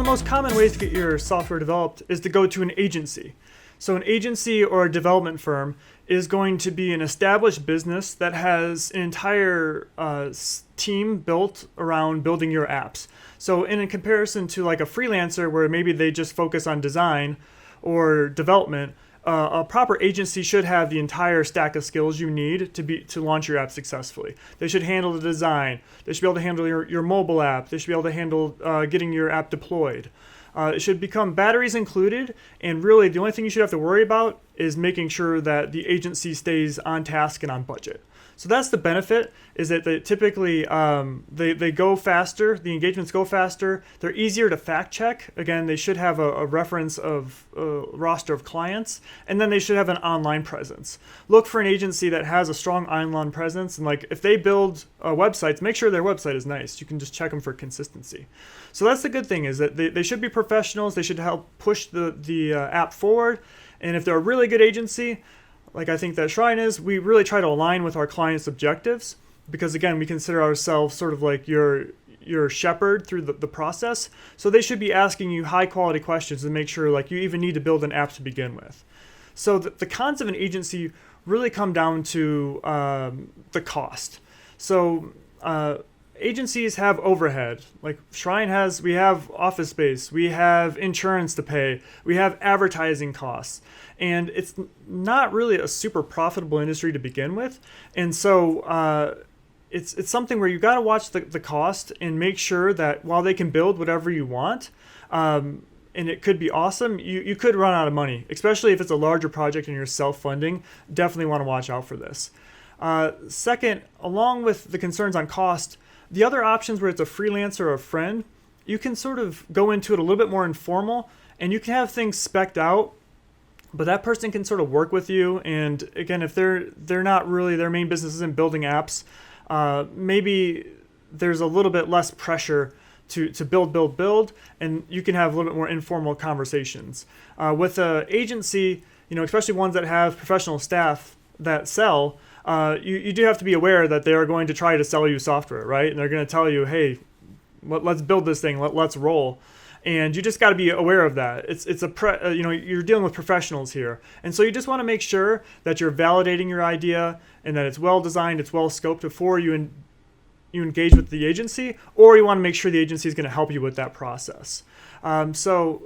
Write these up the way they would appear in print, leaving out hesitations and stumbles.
of the most common ways to get your software developed is to go to an agency. So an agency or a development firm is going to be an established business that has an entire team built around building your apps. So in comparison to like a freelancer where maybe they just focus on design or development, a proper agency should have the entire stack of skills you need to launch your app successfully. They should handle the design. They should be able to handle your mobile app. They should be able to handle getting your app deployed. It should become batteries included, and really the only thing you should have to worry about is making sure that the agency stays on task and on budget. So that's the benefit, is that they typically they go faster, the engagements go faster, they're easier to fact check. Again, they should have a reference of a roster of clients, and then they should have an online presence. Look for an agency that has a strong online presence, and like if they build websites, make sure their website is nice. You can just check them for consistency. So that's the good thing, is that they should be professionals, they should help push the app forward, and if they're a really good agency, like I think that Shrine is, we really try to align with our clients' objectives, because again, we consider ourselves sort of like your shepherd through the process. So they should be asking you high quality questions to make sure like you even need to build an app to begin with. So the cons of an agency really come down to the cost. So agencies have overhead. Like Shrine has, we have office space, we have insurance to pay, we have advertising costs, and it's not really a super profitable industry to begin with. And so it's something where you got to watch the cost and make sure that while they can build whatever you want, and it could be awesome, you could run out of money, especially if it's a larger project and you're self-funding. Definitely want to watch out for this. Second, along with the concerns on cost, the other options where it's a freelancer or a friend, you can sort of go into it a little bit more informal, and you can have things spec'd out, but that person can sort of work with you. And again, if they're not really, their main business isn't building apps, maybe there's a little bit less pressure to build, and you can have a little bit more informal conversations. With an agency, especially ones that have professional staff that sell, you do have to be aware that they are going to try to sell you software, right? And they're going to tell you, hey, let's build this thing, let's roll. And you just got to be aware of that. You're dealing with professionals here. And so you just want to make sure that you're validating your idea and that it's well designed, it's well scoped before you engage with the agency, or you want to make sure the agency is going to help you with that process. So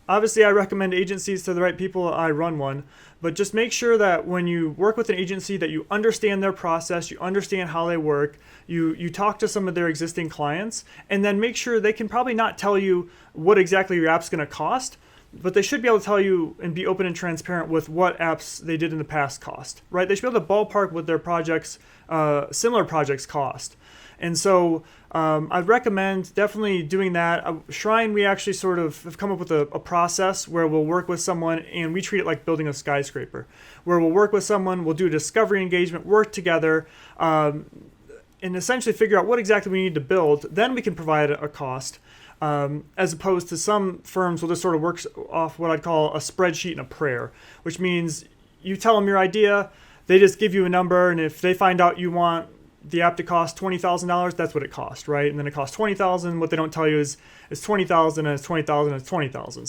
obviously I recommend agencies to the right people. I run one. But just make sure that when you work with an agency that you understand their process, you understand how they work, you talk to some of their existing clients, and then make sure they can probably not tell you what exactly your app's going to cost, but they should be able to tell you and be open and transparent with what apps they did in the past cost, right? They should be able to ballpark what their projects, similar projects cost. And so I'd recommend definitely doing that. Shrine, we actually sort of have come up with a process where we'll work with someone, and we treat it like building a skyscraper, where we'll work with someone, we'll do a discovery engagement, work together, and essentially figure out what exactly we need to build. Then we can provide a cost, as opposed to some firms will just sort of work off what I'd call a spreadsheet and a prayer, which means you tell them your idea, they just give you a number, and if they find out you want the app to cost $20,000, that's what it costs, right? And then it costs $20,000. What they don't tell you is it's $20,000 and it's $20,000 and it's $20,000.